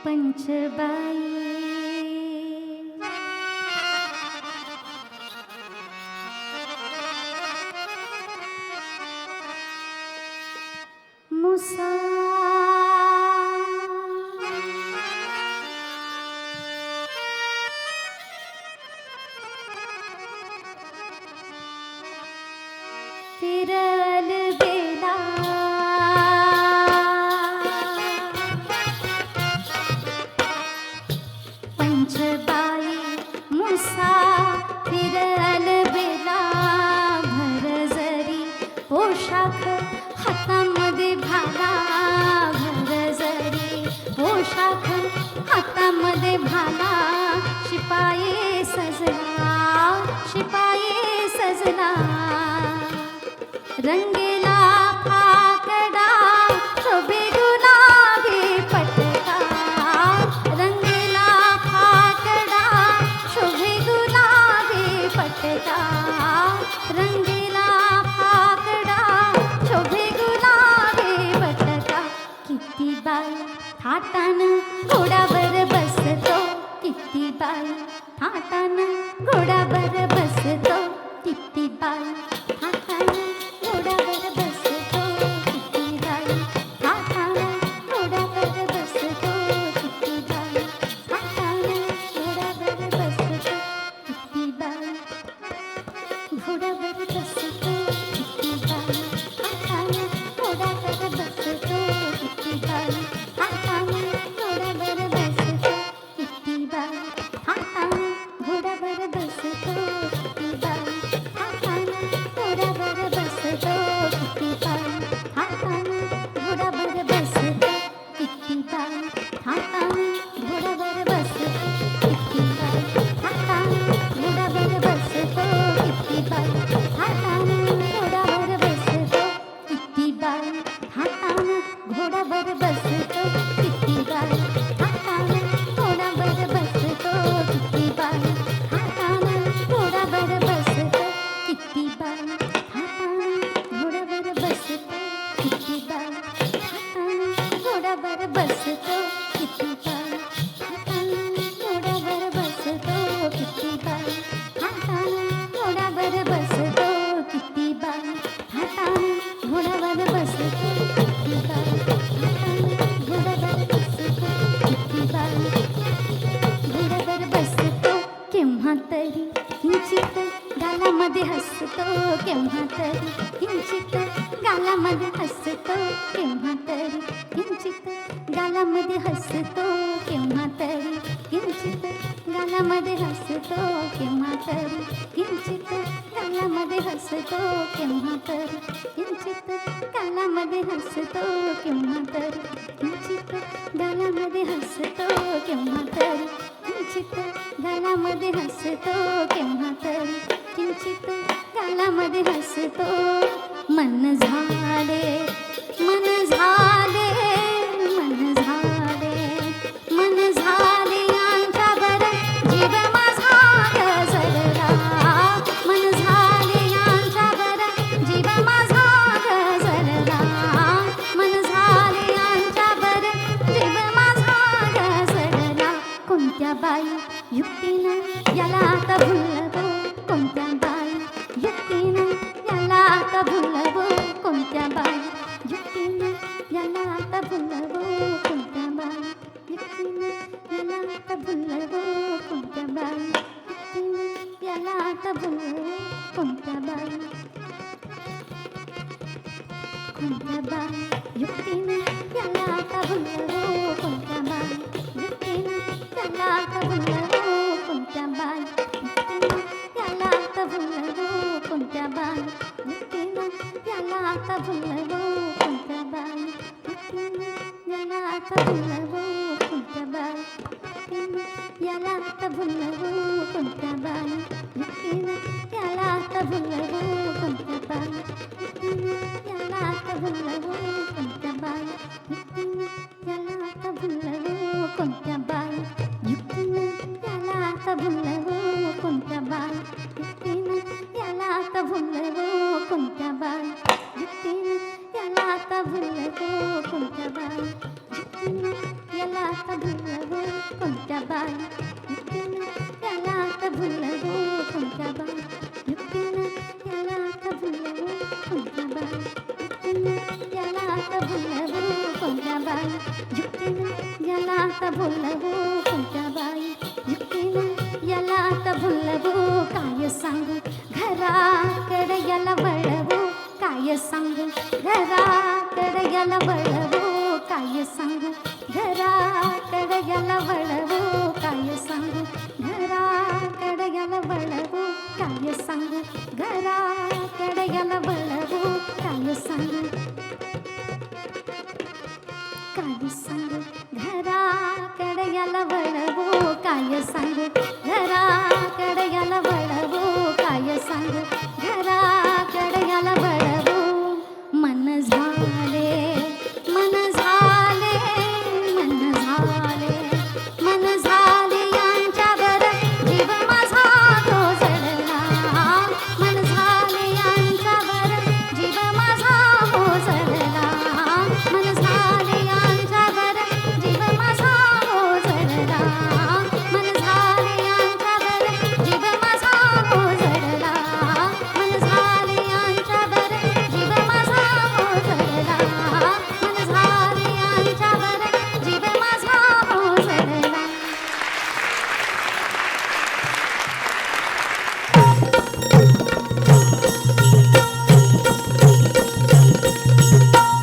पंचबाई मुसा फिरल गेला पंचबाई मुसा फिरल बेला भरजरी पोशाख हातामध्ये भाला भरजरी पोशाख हातामध्ये भाला शिपाई सजला रंगेला फाकडा शोभे गुलाबी पटका रंगेला फाकडा शोभे गुलाबी पटका रंगेला फाकडा शोभे गुलाबी पटका किती बाई थाटानं घोड्यावर बसतो किती बाई थाटानं घोड्यावर बसतो किती बाई थाटानं घोड्यावर बसतो किती बाई थाटानं घोड्यावर बसतो किती बाई थाटानं घोड्यावर बसतो किती बाई घोड्यावर बसतो किती बाई थाटानं घोड्यावर बसतो किती बाई थाटानं घोड्यावर बसतो किती बाई थाटानं घोड्यावर बसतो किती बाई थाटानं घोड्यावर बसतो किती बाई थाटानं घोड्यावर बसतो किती बाई थाटानं घोड्यावर बसतो किती बाई थाटानं घोड्यावर बसतो किती बाई थाटानं घोड्यावर बसतो किती बाई थाटानं घोड्यावर बसतो किती बाई थाटानं घोड्यावर बसतो किती बाई थाटानं घोड्यावर बसतो किती बाई थाटानं घोड्यावर बसतो किती बाई थाटानं घोड्यावर बसतो किती बाई थाटानं घोड्यावर बसतो किती बाई थाटानं घोड्यावर बसतो किती बाई थाटानं घोड्यावर बसतो किती बाई थाटानं घोड्यावर बसतो किती बाई घोड्यावर बसतो केव्हा तरी किंचित गालामध्ये हसतो केव्हा तरी किंचित गालामध्ये हसतो केव्हा तरी किंचित गालामध्ये हसतो केव्हा तरी किंचित गालामध्ये हसतो केव्हा तरी किंचित गालामध्ये हसतो केव्हा तरी किंचित गालामध्ये हसतो केव्हा तरी किंचित गालामध्ये हसतो केव्हा तरी किंचित गालामध्ये हसतो केव्हा तरी किंचित गालामध्ये हसतो मन झाले मन झाले मन झाले मन झाले यांच्यावर जीव माझा गजरला मन झाले यांच्यावर जीव माझा गजरला मन झाले यांच्यावर जीव माझा गजरला कोणत्या बाई युक्तीनं याला आता भुलवो कोणत्या बाई युक्तीनं याला आता भुलवो कोणत्या बाई युक्तीनं याला आता भुलवो कोणत्या बाई युक्तीनं याला आता भुलवो कोणत्या बाई युक्तीनं याला आता भुलवो कोणत्या बाई कोणत्या बाई युक्तीनं याला आता भुलवो कोणत्या बाई युक्तीनं याला आता भुलवो कोणत्या बाई युक्तीनं याला आता भुलवो कोणत्या बाई युक्तीनं याला आता भुलवो कोणत्या बाई युक्तीनं याला आता भुलवो कोणत्या बाई युक्तीनं याला आता भुलवो कोणत्या बाई युक्तीनं याला आता भुलवो कोणत्या बाई युक्तीनं याला आता भुलवो कोणत्या बाई युक्तीनं याला आता भुलवो कोणत्या बाई युक्तीनं याला आता भुलवो कोणत्या बाई युक्तीनं याला आता भुलवो कोणत्या बाई युक्तीनं याला आता भुलवो कोणत्या बाई युक्तीनं याला आता भुलवो जुक्तीनं याला आता बोलवू कोणत्या बाई जुक्तीनं याला आता बोलवू कोणत्या बाई जुक्तीनं याला आता बोलवू काय सांगू घराकडे याला वळवू काय सांगू घराकडे याला वळवू काय सांगू घराकडे याला वळवू काय सांगू घराकडे याला वळवू काय सांगू घराकडे याला वळवू काय सांगू घराकडे याला वळवू काय सांगू घराकडे याला वळवू काय सांगू घराकडे याला